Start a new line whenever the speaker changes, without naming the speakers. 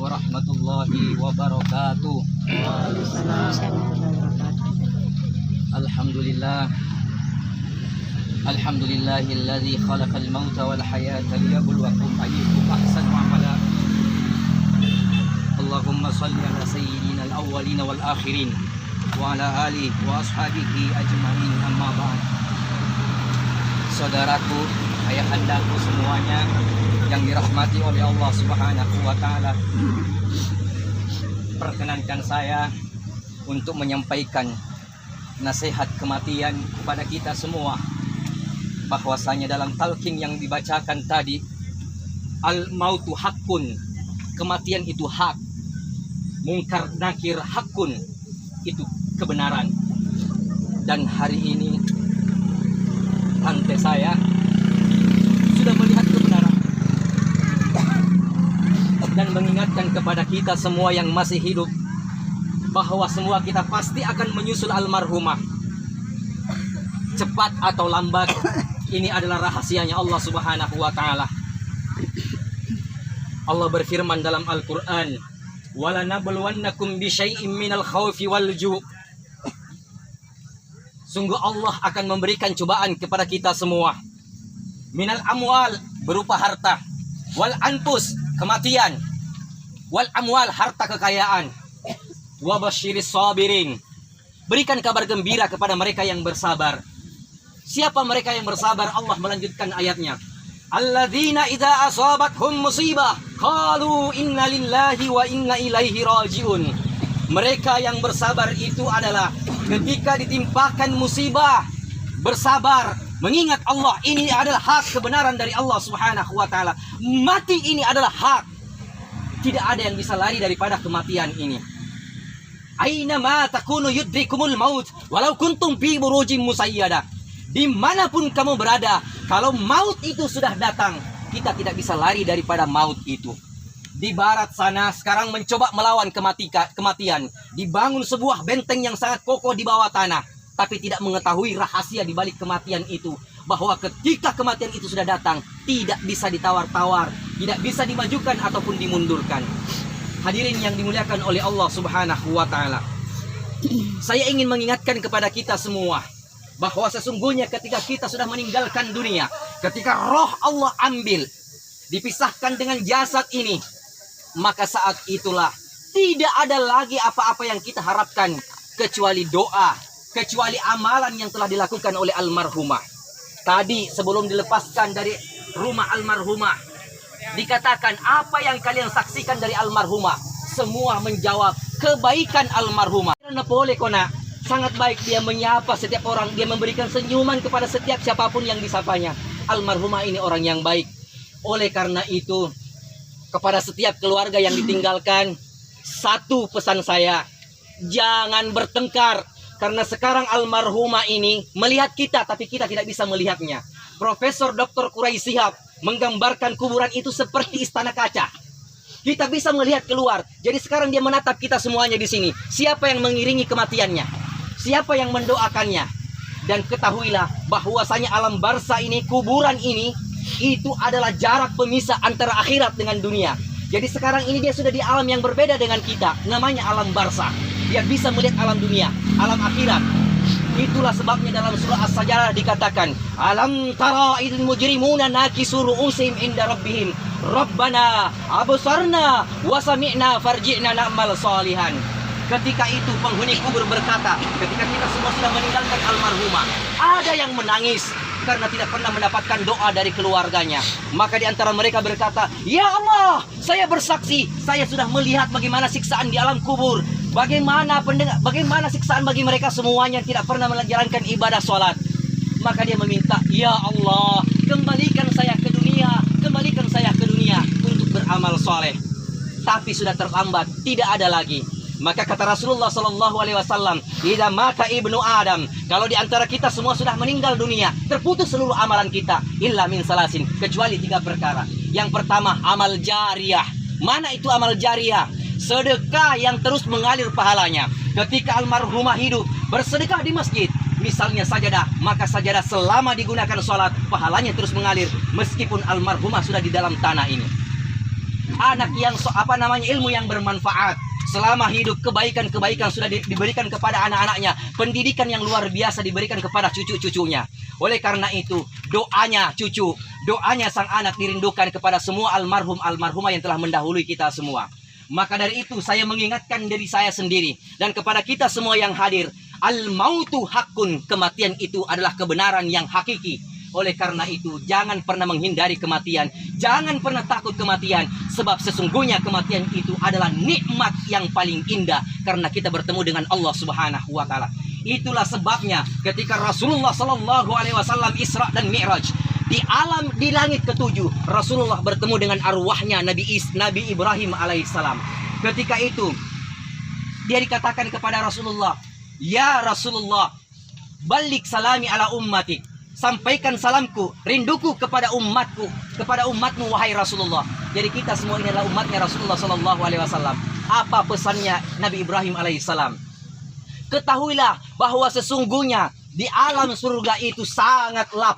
warahmatullahi wabarakatuh. Alhamdulillah. Alhamdulillahilladzi khalaqal mauta wal hayata liyabluwakum ayyukum ahsanu amala. Allahumma shalli ala sayyidina al-awwalin wal akhirin wa ala alihi wa ashabihi ajma'in, amma ba'd. Saudaraku, ayahandaku semuanya yang dirahmati oleh Allah Subhanahu wa taala, perkenankan saya untuk menyampaikan nasihat kematian kepada kita semua, bahwasanya dalam talqin yang dibacakan tadi, al-mautu haqqun, kematian itu hak, mungkar nakir haqqun, itu kebenaran. Dan hari ini tante saya sudah melihat kebenaran dan mengingatkan kepada kita semua yang masih hidup bahwa semua kita pasti akan menyusul almarhumah. Cepat atau lambat, ini adalah rahasianya Allah Subhanahu wa taala. Allah berfirman dalam Al-Qur'an, "Walanabluwannakum bisyai'im minal khaufi wal ju'." Sungguh Allah akan memberikan cobaan kepada kita semua. Minal amwal, berupa harta. Wal anfus, kematian. Wal amwal, harta kekayaan. Wa basyiris sabirin, berikan kabar gembira kepada mereka yang bersabar. Siapa mereka yang bersabar? Allah melanjutkan ayatnya, alladzina idza asabathum musibah qalu inna lillahi wa inna ilaihi rajiun. Mereka yang bersabar itu adalah ketika ditimpakan musibah, bersabar, mengingat Allah. Ini adalah hak, kebenaran dari Allah Subhanahu wa taala. Mati ini adalah hak. Tidak ada yang bisa lari daripada kematian ini. Aina ma takunu yudrikumul maut walau kuntum fi burujim musayyada. Dimanapun kamu berada, kalau maut itu sudah datang, kita tidak bisa lari daripada maut itu. Di barat sana sekarang mencoba melawan kematian. Dibangun sebuah benteng yang sangat kokoh di bawah tanah, tapi tidak mengetahui rahasia di balik kematian itu, bahwa ketika kematian itu sudah datang, tidak bisa ditawar-tawar, tidak bisa dimajukan ataupun dimundurkan. Hadirin yang dimuliakan oleh Allah Subhanahu wa taala, saya ingin mengingatkan kepada kita semua bahwa sesungguhnya ketika kita sudah meninggalkan dunia, ketika roh Allah ambil, dipisahkan dengan jasad ini, maka saat itulah tidak ada lagi apa-apa yang kita harapkan kecuali doa, kecuali amalan yang telah dilakukan oleh almarhumah. Tadi sebelum dilepaskan dari rumah almarhumah, dikatakan apa yang kalian saksikan dari almarhumah? Semua menjawab kebaikan almarhumah. Napoli kona sangat baik, dia menyapa setiap orang, dia memberikan senyuman kepada setiap siapapun yang disapanya. Almarhumah ini orang yang baik. Oleh karena itu, kepada setiap keluarga yang ditinggalkan, satu pesan saya, jangan bertengkar. Karena sekarang almarhumah ini melihat kita, tapi kita tidak bisa melihatnya. Profesor Dr. Quraisy Shihab menggambarkan kuburan itu seperti istana kaca. Kita bisa melihat keluar. Jadi sekarang dia menatap kita semuanya di sini. Siapa yang mengiringi kematiannya? Siapa yang mendoakannya? Dan ketahuilah bahwasanya alam barzah ini, kuburan ini, itu adalah jarak pemisah antara akhirat dengan dunia. Jadi sekarang ini dia sudah di alam yang berbeda dengan kita. Namanya alam barzah. Dia bisa melihat alam dunia, alam akhirat. Itulah sebabnya dalam surah As-Sajdah dikatakan, alam tara idil mujrimuna nakisu ru'usihim inda rabbihim rabbana absarna wa sami'na farji'na na'mal salihan. Ketika itu penghuni kubur berkata, ketika kita semua sudah meninggalkan almarhumah, ada yang menangis karena tidak pernah mendapatkan doa dari keluarganya. Maka di antara mereka berkata, ya Allah, saya bersaksi, saya sudah melihat bagaimana siksaan di alam kubur. Bagaimana siksaan bagi mereka semuanya yang tidak pernah menjalankan ibadah sholat. Maka dia meminta, ya Allah, kembalikan saya ke dunia, kembalikan saya ke dunia untuk beramal soleh. Tapi sudah terlambat, tidak ada lagi. Maka kata Rasulullah SAW, idza mata ibnu Adam, kalau di antara kita semua sudah meninggal dunia, terputus seluruh amalan kita, illa min salasin, kecuali 3 perkara. Yang pertama, amal jariyah. Mana itu amal jariyah? Sedekah yang terus mengalir pahalanya. Ketika almarhumah hidup, bersedekah di masjid, misalnya sajadah, maka sajadah selama digunakan sholat, pahalanya terus mengalir meskipun almarhumah sudah di dalam tanah ini. anak yang ilmu yang bermanfaat. Selama hidup kebaikan-kebaikan sudah diberikan kepada anak-anaknya, pendidikan yang luar biasa diberikan kepada cucu-cucunya. Oleh karena itu, doanya cucu, doanya sang anak dirindukan kepada semua almarhumah yang telah mendahului kita semua. Maka dari itu saya mengingatkan diri saya sendiri dan kepada kita semua yang hadir, al-mautu hakun, kematian itu adalah kebenaran yang hakiki. Oleh karena itu, jangan pernah menghindari kematian, jangan pernah takut kematian, sebab sesungguhnya kematian itu adalah nikmat yang paling indah karena kita bertemu dengan Allah Subhanahu wa taala. Itulah sebabnya ketika Rasulullah sallallahu alaihi wasallam Isra dan Mi'raj di langit ketujuh, Rasulullah bertemu dengan arwahnya Nabi Ibrahim alaihissalam. Ketika itu dia dikatakan kepada Rasulullah, "Ya Rasulullah, balik salami ala ummatik." Sampaikan salamku, rinduku kepada umatku, kepada umatmu wahai Rasulullah. Jadi kita semua ini adalah umatnya Rasulullah sallallahu alaihi wasallam. Apa pesannya Nabi Ibrahim alaihissalam? Ketahuilah bahwa sesungguhnya di alam surga itu sangat lapar.